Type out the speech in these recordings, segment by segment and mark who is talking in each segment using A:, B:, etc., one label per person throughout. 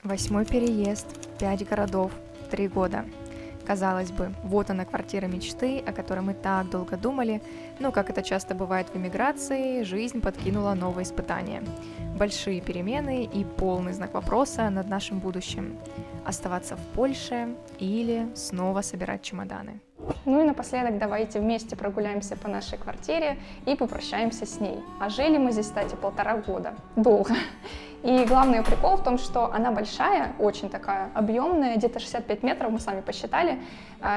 A: 8-й переезд, 5 городов, 3 года. Казалось бы, вот она квартира мечты, о которой мы так долго думали, но, как это часто бывает в эмиграции, жизнь подкинула новые испытания. Большие перемены и полный знак вопроса над нашим будущим. Оставаться в Польше или снова собирать чемоданы.
B: Ну и напоследок давайте вместе прогуляемся по нашей квартире и попрощаемся с ней. А жили мы здесь, кстати, 1,5 года. Долго. И главный прикол в том, что она большая, очень такая объемная, где-то 65 метров, мы сами посчитали,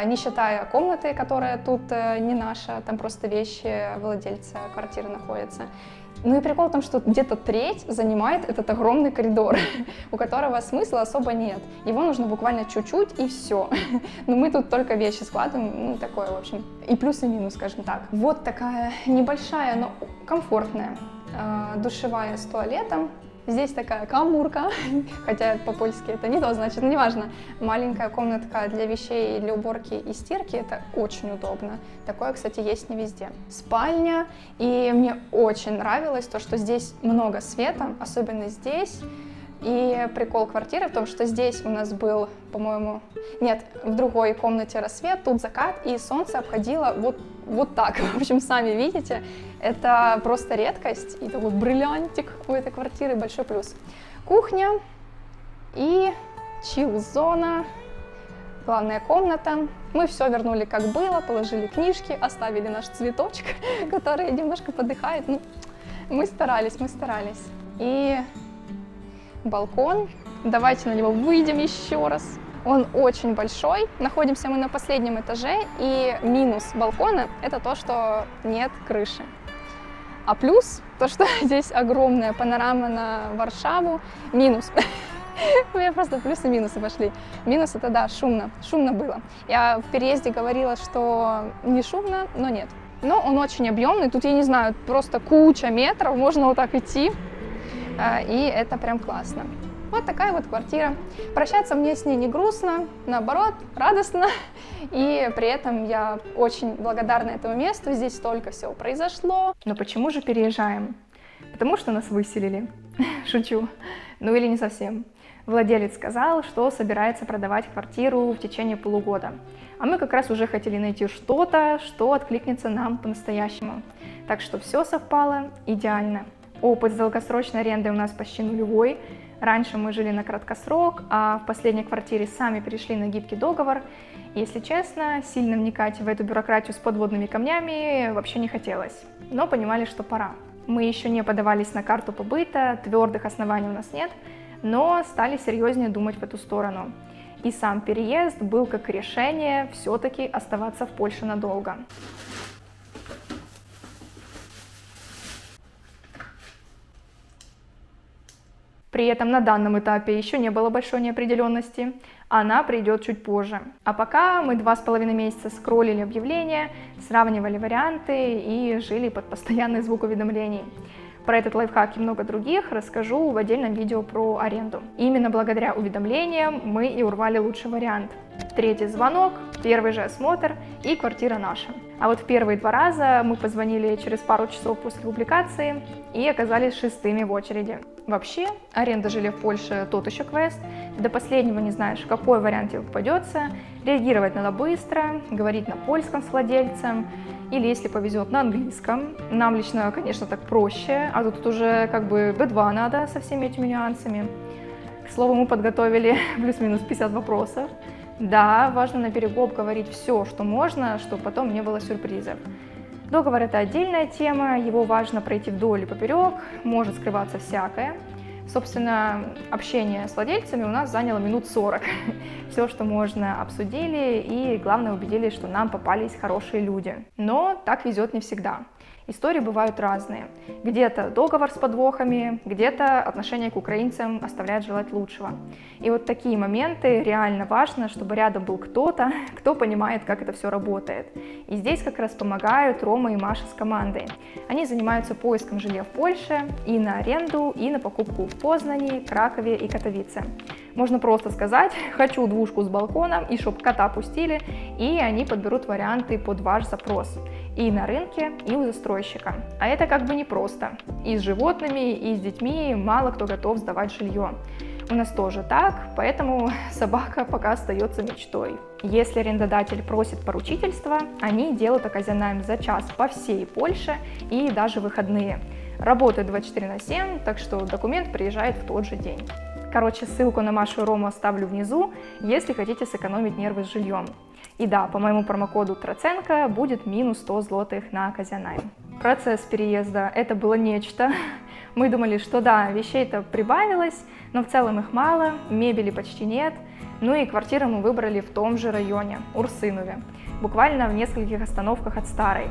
B: не считая комнаты, которая тут не наша, там просто вещи владельца квартиры находятся. Ну и прикол в том, что где-то треть занимает этот огромный коридор, у которого смысла особо нет. Его нужно буквально чуть-чуть и все. Но мы тут только вещи складываем, ну такое, в общем, и плюс, и минус, скажем так. Вот такая небольшая, но комфортная душевая с туалетом. Здесь такая камурка, хотя по-польски это не то значит, но неважно. Маленькая комнатка для вещей, для уборки и стирки, это очень удобно. Такое, кстати, есть не везде. Спальня, и мне очень нравилось то, что здесь много света, особенно здесь. И прикол квартиры в том, что здесь у нас был, по-моему, нет, в другой комнате рассвет, тут закат, и солнце обходило вот так. В общем, сами видите, это просто редкость, и такой бриллиантик у этой квартиры, большой плюс. Кухня и чил-зона, главная комната. Мы все вернули как было, положили книжки, оставили наш цветочек, который немножко подыхает. Ну, мы старались. И балкон. Давайте на него выйдем еще раз. Он очень большой. Находимся мы на последнем этаже, и минус балкона – это то, что нет крыши. А плюс то, что здесь огромная панорама на Варшаву. Минус. У меня просто плюсы и минусы пошли. Минус – это, да, шумно. Шумно было. Я в переезде говорила, что не шумно, но нет. Но он очень объемный. Тут, я не знаю, просто куча метров. Можно вот так идти. И это прям классно. Вот такая вот квартира. Прощаться мне с ней не грустно, наоборот, радостно. И при этом я очень благодарна этому месту. Здесь столько всего произошло.
A: Но почему же переезжаем? Потому что нас выселили. Шучу. Ну или не совсем. Владелец сказал, что собирается продавать квартиру в течение полугода. А мы как раз уже хотели найти что-то, что откликнется нам по-настоящему. Так что все совпало идеально. Опыт с долгосрочной арендой у нас почти нулевой. Раньше мы жили на краткосрок, а в последней квартире сами перешли на гибкий договор. И, если честно, сильно вникать в эту бюрократию с подводными камнями вообще не хотелось. Но понимали, что пора. Мы еще не подавались на карту побыта, твердых оснований у нас нет, но стали серьезнее думать в эту сторону. И сам переезд был как решение все-таки оставаться в Польше надолго. При этом на данном этапе еще не было большой неопределенности, она придет чуть позже. А пока мы 2,5 месяца скроллили объявления, сравнивали варианты и жили под постоянный звук уведомлений. Про этот лайфхак и много других расскажу в отдельном видео про аренду. Именно благодаря уведомлениям мы и урвали лучший вариант. 3-й звонок, 1-й же осмотр и квартира наша. А вот в первые 2 раза мы позвонили через пару часов после публикации и оказались 6-ми в очереди. Вообще, аренда жилья в Польше тот еще квест. До последнего не знаешь, какой вариант тебе попадется. Реагировать надо быстро, говорить на польском с владельцем. Или, если повезет, на английском. Нам лично, конечно, так проще, а тут уже как бы B2 надо со всеми этими нюансами. К слову, мы подготовили плюс-минус 50 вопросов. Да, важно на берегу обговорить все, что можно, чтобы потом не было сюрпризов. Договор – это отдельная тема, его важно пройти вдоль и поперек, может скрываться всякое. Собственно, общение с владельцами у нас заняло минут 40. Все, что можно, обсудили и, главное, убедились, что нам попались хорошие люди. Но так везет не всегда. Истории бывают разные. Где-то договор с подвохами, где-то отношение к украинцам оставляет желать лучшего. И вот такие моменты реально важно, чтобы рядом был кто-то, кто понимает, как это все работает. И здесь как раз помогают Рома и Маша с командой. Они занимаются поиском жилья в Польше и на аренду, и на покупку в Познани, Кракове и Катовице. Можно просто сказать: хочу двушку с балконом, и чтоб кота пустили, и они подберут варианты под ваш запрос. И на рынке, и у застройщика. А это как бы непросто. И с животными, и с детьми мало кто готов сдавать жилье. У нас тоже так, поэтому собака пока остается мечтой. Если арендодатель просит поручительства, они делают оказионайм за час по всей Польше и даже выходные. Работает 24/7, так что документ приезжает в тот же день. Короче, ссылку на Машу и Рому оставлю внизу, если хотите сэкономить нервы с жильем. И да, по моему промокоду Троценко будет минус 100 злотых на оказионайм. Процесс переезда — это было нечто. Мы думали, что да, вещей-то прибавилось, но в целом их мало, мебели почти нет. Ну и квартиру мы выбрали в том же районе, Урсынове, буквально в нескольких остановках от старой.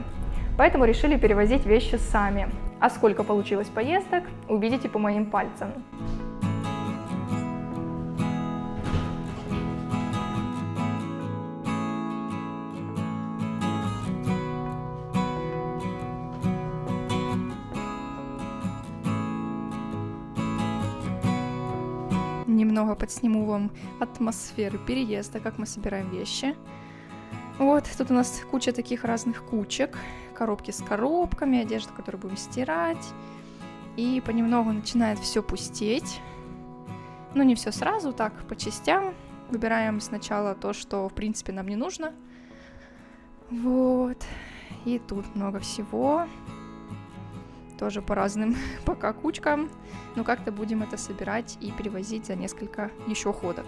A: Поэтому решили перевозить вещи сами. А сколько получилось поездок, увидите по моим пальцам. Немного подсниму вам атмосферу переезда, как мы собираем вещи. Вот, тут у нас куча таких разных кучек, коробки с коробками, одежда, которую будем стирать. И понемногу начинает все пустеть. Но не все сразу, так, по частям. Выбираем сначала то, что, в принципе, нам не нужно. Вот, и тут много всего. Тоже по разным пока кучкам, но как-то будем это собирать и перевозить за несколько еще ходок.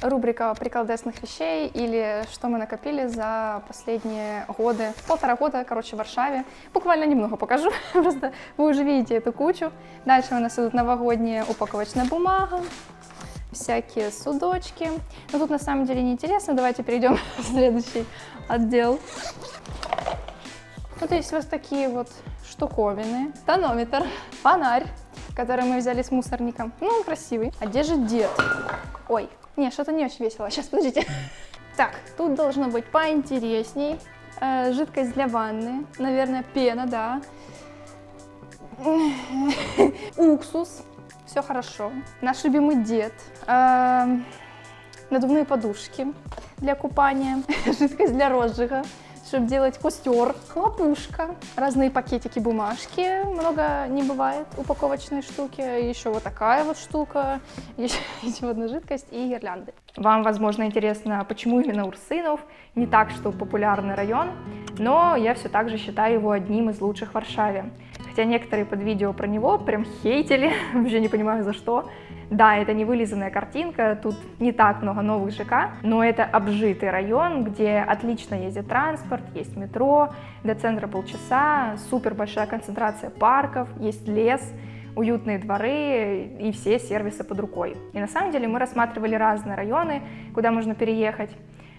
B: Рубрика приколдесных вещей или что мы накопили за последние годы. 1,5 года, короче, в Варшаве. Буквально немного покажу, просто вы уже видите эту кучу. Дальше у нас идут новогодняя упаковочная бумага, всякие судочки. Но тут на самом деле неинтересно, давайте перейдем в следующий отдел. Тут есть вот такие вот штуковины. Тонометр, фонарь, который мы взяли с мусорника. Ну, он красивый. А где же дед? Ой. Не, что-то не очень весело. Сейчас, подождите. Так, тут должно быть поинтересней. Жидкость для ванны. Наверное, пена, да. Уксус. Все хорошо. Наш любимый дед. Надувные подушки для купания. Жидкость для розжига, чтобы делать костер. Хлопушка. Разные пакетики, бумажки. Много не бывает упаковочной штуки. Еще вот такая вот штука. Еще одна жидкость и гирлянды.
A: Вам, возможно, интересно, почему именно Урсынов? Не так, что популярный район, но я все так же считаю его одним из лучших в Варшаве. Хотя некоторые под видео про него прям хейтили, вообще не понимаю за что. Да, это не вылизанная картинка, тут не так много новых ЖК, но это обжитый район, где отлично ездит транспорт, есть метро, до центра полчаса, супер большая концентрация парков, есть лес, уютные дворы и все сервисы под рукой. И на самом деле мы рассматривали разные районы, куда можно переехать.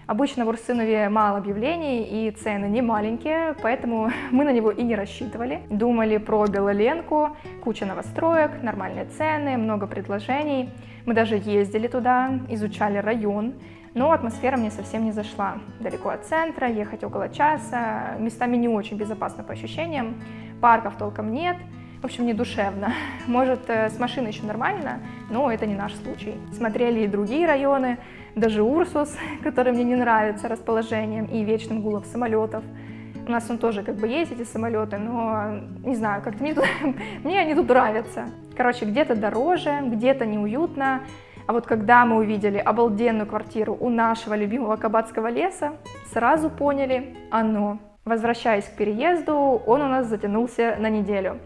A: Обычно в Урсынове мало объявлений и цены не маленькие, поэтому мы на него и не рассчитывали. Думали про Белоленку, куча новостроек, нормальные цены, много предложений. Мы даже ездили туда, изучали район, но атмосфера мне совсем не зашла. Далеко от центра, ехать около часа, местами не очень безопасно по ощущениям, парков толком нет. В общем, не душевно. Может, с машиной еще нормально, но это не наш случай. Смотрели и другие районы, даже Урсус, который мне не нравится расположением и вечным гулом самолетов. У нас он тоже как бы есть, эти самолеты, но не знаю, как-то мне они тут нравятся. Короче, где-то дороже, где-то неуютно. А вот когда мы увидели обалденную квартиру у нашего любимого кабацкого леса, сразу поняли — оно. Возвращаясь к переезду, он у нас затянулся на неделю.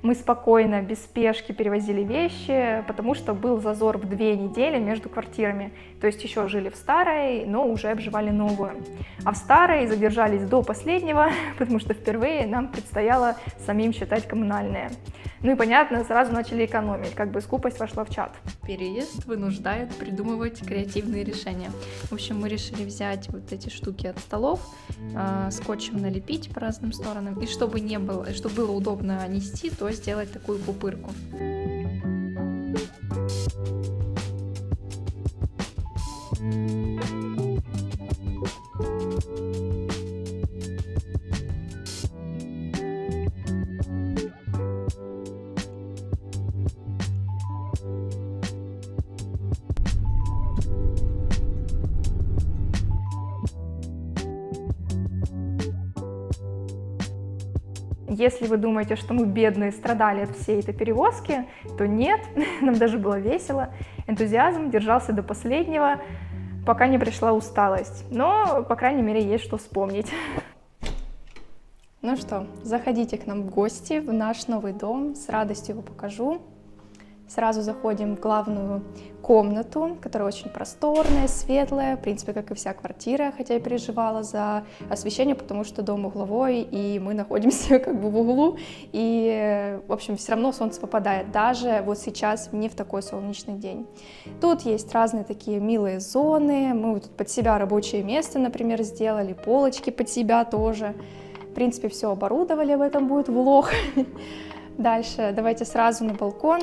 A: Мы спокойно, без спешки перевозили вещи, потому что был зазор в 2 недели между квартирами. То есть еще жили в старой, но уже обживали новую. А в старой задержались до последнего, потому что впервые нам предстояло самим считать коммунальные. Ну и понятно, сразу начали экономить, как бы скупость вошла в чат.
C: Переезд вынуждает придумывать креативные решения. В общем, мы решили взять вот эти штуки от столов, скотчем налепить по разным сторонам, и чтобы было удобно нести, то сделать такую пупырку.
A: Если вы думаете, что мы бедные страдали от всей этой перевозки, то нет, нам даже было весело. Энтузиазм держался до последнего, пока не пришла усталость. Но, по крайней мере, есть что вспомнить.
B: Ну что, заходите к нам в гости в наш новый дом, с радостью его покажу. Сразу заходим в главную комнату, которая очень просторная, светлая, в принципе, как и вся квартира, хотя я переживала за освещение, потому что дом угловой, и мы находимся как бы в углу, и, в общем, все равно солнце попадает, даже вот сейчас, не в такой солнечный день. Тут есть разные такие милые зоны, мы тут под себя рабочее место, например, сделали, полочки под себя тоже. В принципе, все оборудовали, в этом будет влог. Дальше давайте сразу на балкон.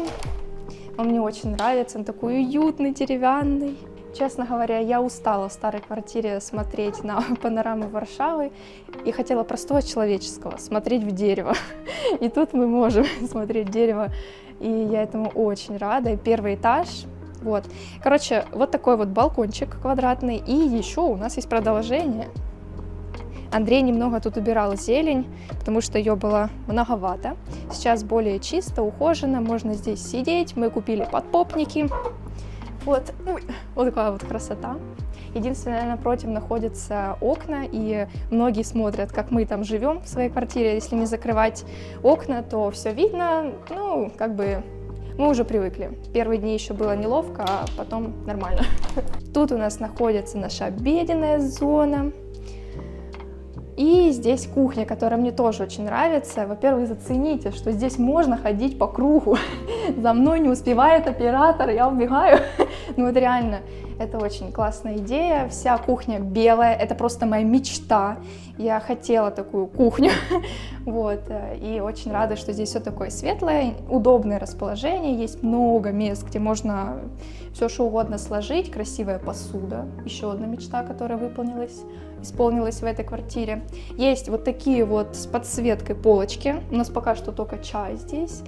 B: Он мне очень нравится, он такой уютный, деревянный. Честно говоря, я устала в старой квартире смотреть на панорамы Варшавы и хотела простого человеческого, смотреть в дерево. И тут мы можем смотреть в дерево, и я этому очень рада. И первый этаж, вот. Короче, вот такой вот балкончик квадратный, и еще у нас есть продолжение. Андрей немного тут убирал зелень, потому что ее было многовато. Сейчас более чисто, ухоженно, можно здесь сидеть. Мы купили подпопники. Вот, вот такая вот красота. Единственное, напротив находятся окна, и многие смотрят, как мы там живем в своей квартире. Если не закрывать окна, то все видно, ну, как бы мы уже привыкли. Первые дни еще было неловко, а потом нормально. Тут у нас находится наша обеденная зона. И здесь кухня, которая мне тоже очень нравится. Во-первых, зацените, что здесь можно ходить по кругу. За мной не успевает оператор, я убегаю. Ну вот реально, это очень классная идея. Вся кухня белая, это просто моя мечта. Я хотела такую кухню. Вот. И очень рада, что здесь все такое светлое, удобное расположение. Есть много мест, где можно все что угодно сложить. Красивая посуда. Еще одна мечта, которая исполнилась в этой квартире. Есть вот такие вот с подсветкой полочки. У нас пока что только чай здесь.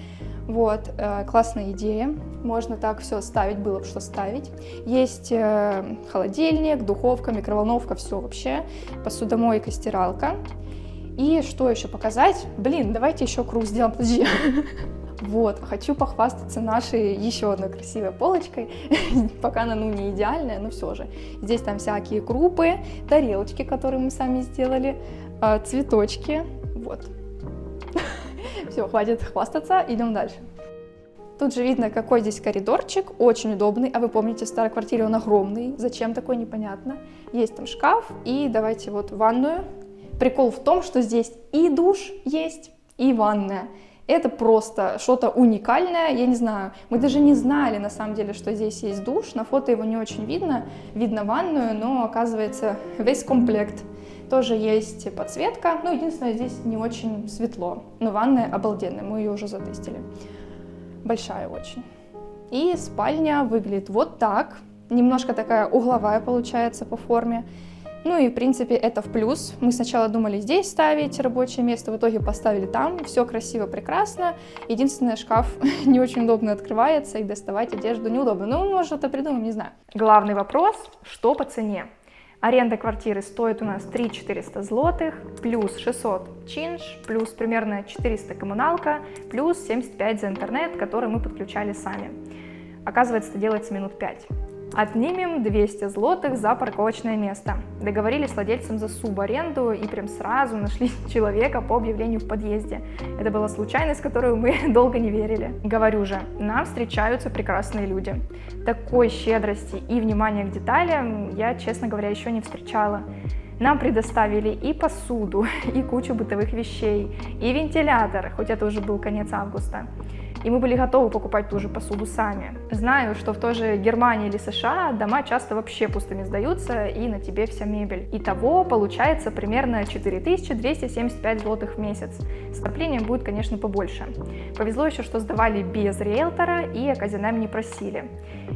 B: Вот, классная идея. Можно так все ставить, было бы что ставить. Есть холодильник, духовка, микроволновка, все вообще. Посудомойка, стиралка. И что еще показать? Блин, давайте еще круг сделаем. Подожди. Вот, хочу похвастаться нашей еще одной красивой полочкой. Пока она, ну, не идеальная, но все же. Здесь там всякие крупы, тарелочки, которые мы сами сделали, цветочки. Вот. Все, хватит хвастаться, идем дальше. Тут же видно, какой здесь коридорчик, очень удобный. А вы помните, в старой квартире он огромный. Зачем такой, непонятно. Есть там шкаф, и давайте вот ванную. Прикол в том, что здесь и душ есть, и ванная. Это просто что-то уникальное, я не знаю, мы даже не знали на самом деле, что здесь есть душ, на фото его не очень видно, видно ванную, но оказывается весь комплект. Тоже есть подсветка, ну единственное, здесь не очень светло, но ванная обалденная, мы ее уже затестили, большая очень. И спальня выглядит вот так, немножко такая угловая получается по форме. Ну и, в принципе, это в плюс. Мы сначала думали здесь ставить рабочее место, в итоге поставили там. Все красиво, прекрасно. Единственное, шкаф не очень удобно открывается, и доставать одежду неудобно. Ну, может, это придумаем, не знаю.
A: Главный вопрос, что по цене? Аренда квартиры стоит у нас 3400 злотых, плюс 600 чинш, плюс примерно 400 коммуналка, плюс 75 за интернет, который мы подключали сами. Оказывается, это делается минут 5. Отнимем 200 злотых за парковочное место. Договорились с владельцем за субаренду и прям сразу нашли человека по объявлению в подъезде. Это была случайность, в которую мы долго не верили. Говорю же, нам встречаются прекрасные люди. Такой щедрости и внимания к деталям я, честно говоря, еще не встречала. Нам предоставили и посуду, и кучу бытовых вещей, и вентилятор, хоть это уже был конец августа. И мы были готовы покупать ту же посуду сами. Знаю, что в той же Германии или США дома часто вообще пустыми сдаются, и на тебе вся мебель. Итого получается примерно 4275 злотых в месяц. С отоплением будет, конечно, побольше. Повезло еще, что сдавали без риэлтора и оказионами не просили.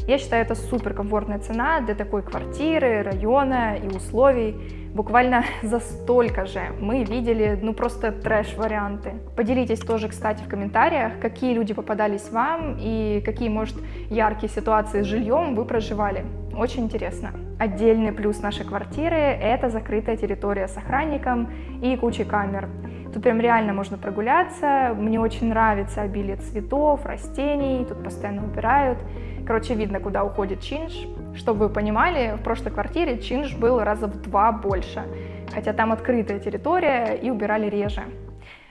A: Я считаю, это супер комфортная цена для такой квартиры, района и условий. Буквально за столько же мы видели, ну просто трэш-варианты. Поделитесь тоже, кстати, в комментариях, какие люди попадались вам и какие, может, яркие ситуации с жильем вы проживали. Очень интересно. Отдельный плюс нашей квартиры – это закрытая территория с охранником и кучей камер. Тут прям реально можно прогуляться. Мне очень нравится обилие цветов, растений, тут постоянно убирают. Короче, видно, куда уходит чинш. Чтобы вы понимали, в прошлой квартире чинш был раза в 2 больше, хотя там открытая территория и убирали реже.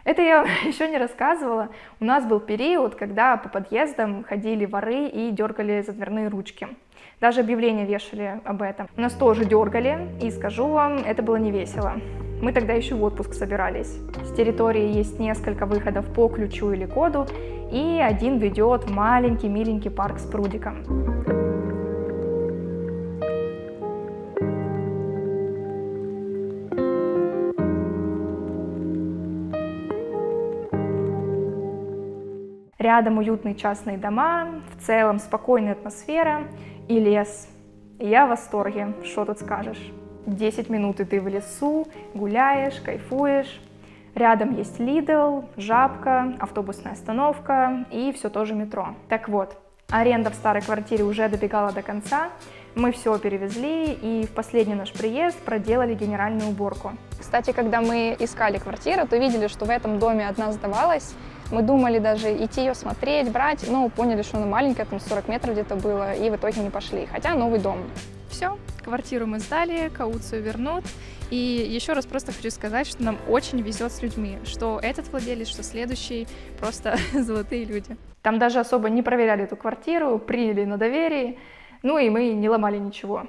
A: Это я еще не рассказывала. У нас был период, когда по подъездам ходили воры и дергали за дверные ручки. Даже объявления вешали об этом. Нас тоже дергали, и скажу вам, это было не весело. Мы тогда еще в отпуск собирались. С территории есть несколько выходов по ключу или коду, и один ведет в маленький миленький парк с прудиком. Рядом уютные частные дома, в целом спокойная атмосфера и лес. И я в восторге, что тут скажешь. 10 минут и ты в лесу, гуляешь, кайфуешь. Рядом есть Lidl, Жабка, автобусная остановка и все тоже метро. Так вот, аренда в старой квартире уже добегала до конца. Мы все перевезли и в последний наш приезд проделали генеральную уборку.
B: Кстати, когда мы искали квартиру, то видели, что в этом доме одна сдавалась. Мы думали даже идти ее смотреть, брать, но поняли, что она маленькая, там 40 метров где-то было, и в итоге не пошли, хотя новый дом.
C: Все, квартиру мы сдали, кауцию вернут. И еще раз просто хочу сказать, что нам очень везет с людьми, что этот владелец, что следующий, просто золотые люди.
A: Там даже особо не проверяли эту квартиру, приняли на доверие, ну и мы не ломали ничего.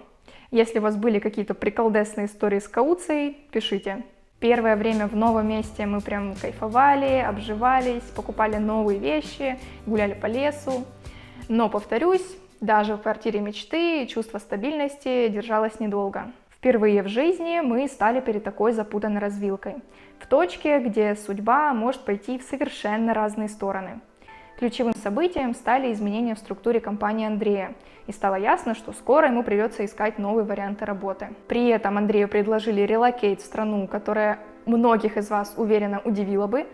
A: Если у вас были какие-то приколдесные истории с кауцией, пишите. Первое время в новом месте мы прям кайфовали, обживались, покупали новые вещи, гуляли по лесу. Но, повторюсь, даже в квартире мечты чувство стабильности держалось недолго. Впервые в жизни мы стали перед такой запутанной развилкой, в точке, где судьба может пойти в совершенно разные стороны. Ключевым событием стали изменения в структуре компании Андрея, и стало ясно, что скоро ему придется искать новые варианты работы. При этом Андрею предложили релокейт в страну, которая многих из вас, уверенно, удивила бы.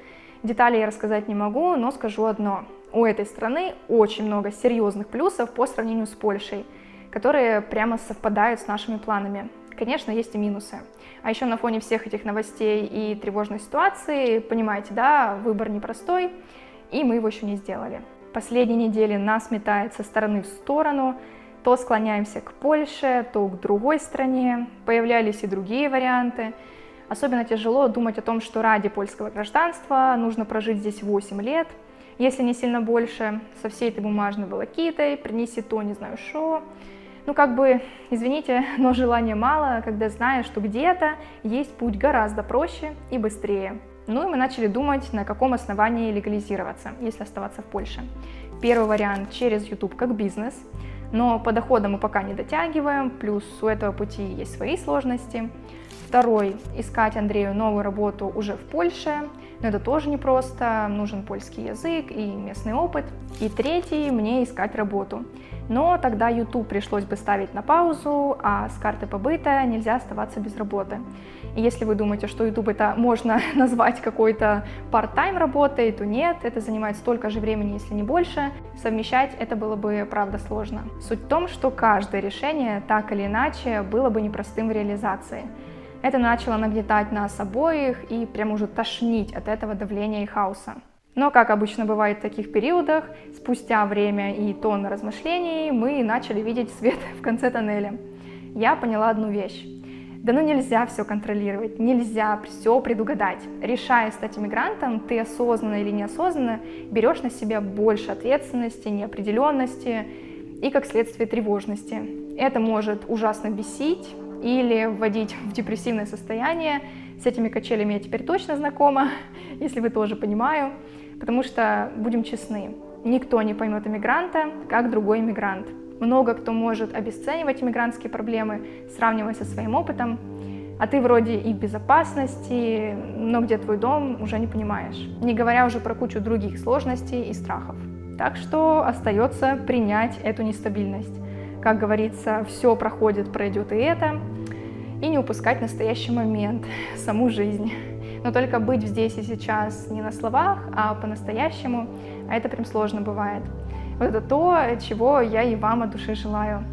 A: Детали я рассказать не могу, но скажу одно. У этой страны очень много серьезных плюсов по сравнению с Польшей, которые прямо совпадают с нашими планами. Конечно, есть и минусы. А еще на фоне всех этих новостей и тревожной ситуации, понимаете, да, выбор непростой, и мы его еще не сделали. Последние недели нас метает со стороны в сторону, то склоняемся к Польше, то к другой стране, появлялись и другие варианты. Особенно тяжело думать о том, что ради польского гражданства нужно прожить здесь 8 лет, если не сильно больше, со всей этой бумажной волокитой, принеси то, не знаю что. Ну как бы, извините, но желания мало, когда знаешь, что где-то есть путь гораздо проще и быстрее. Ну и мы начали думать, на каком основании легализироваться, если оставаться в Польше. Первый вариант через YouTube как бизнес, но по доходам мы пока не дотягиваем, плюс у этого пути есть свои сложности. Второй – искать Андрею новую работу уже в Польше, но это тоже непросто, нужен польский язык и местный опыт. И третий – мне искать работу. Но тогда YouTube пришлось бы ставить на паузу, а с карты побыта нельзя оставаться без работы. И если вы думаете, что YouTube это можно назвать какой-то part-time работой, то нет, это занимает столько же времени, если не больше. Совмещать это было бы, правда, сложно. Суть в том, что каждое решение, так или иначе, было бы непростым в реализации. Это начало нагнетать нас обоих и прям уже тошнить от этого давления и хаоса. Но, как обычно бывает в таких периодах, спустя время и тонны размышлений мы начали видеть свет в конце тоннеля. Я поняла одну вещь. Да ну нельзя все контролировать, нельзя все предугадать. Решая стать иммигрантом, ты осознанно или неосознанно берешь на себя больше ответственности, неопределенности и, как следствие, тревожности. Это может ужасно бесить или вводить в депрессивное состояние. С этими качелями я теперь точно знакома, если вы тоже, понимаю. Потому что, будем честны, никто не поймет иммигранта, как другой иммигрант. Много кто может обесценивать иммигрантские проблемы, сравнивая со своим опытом, а ты вроде и в безопасности, но где твой дом, уже не понимаешь. Не говоря уже про кучу других сложностей и страхов. Так что остается принять эту нестабильность. Как говорится, все проходит, пройдет и это, и не упускать настоящий момент, саму жизнь. Но только быть здесь и сейчас не на словах, а по-настоящему, а это прям сложно бывает. Вот это то, чего я и вам от души желаю.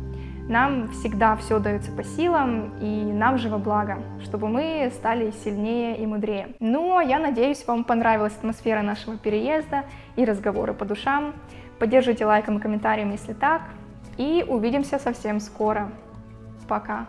A: Нам всегда все дается по силам, и нам же во благо, чтобы мы стали сильнее и мудрее. Ну, а я надеюсь, вам понравилась атмосфера нашего переезда и разговоры по душам. Поддержите лайком и комментарием, если так. И увидимся совсем скоро. Пока!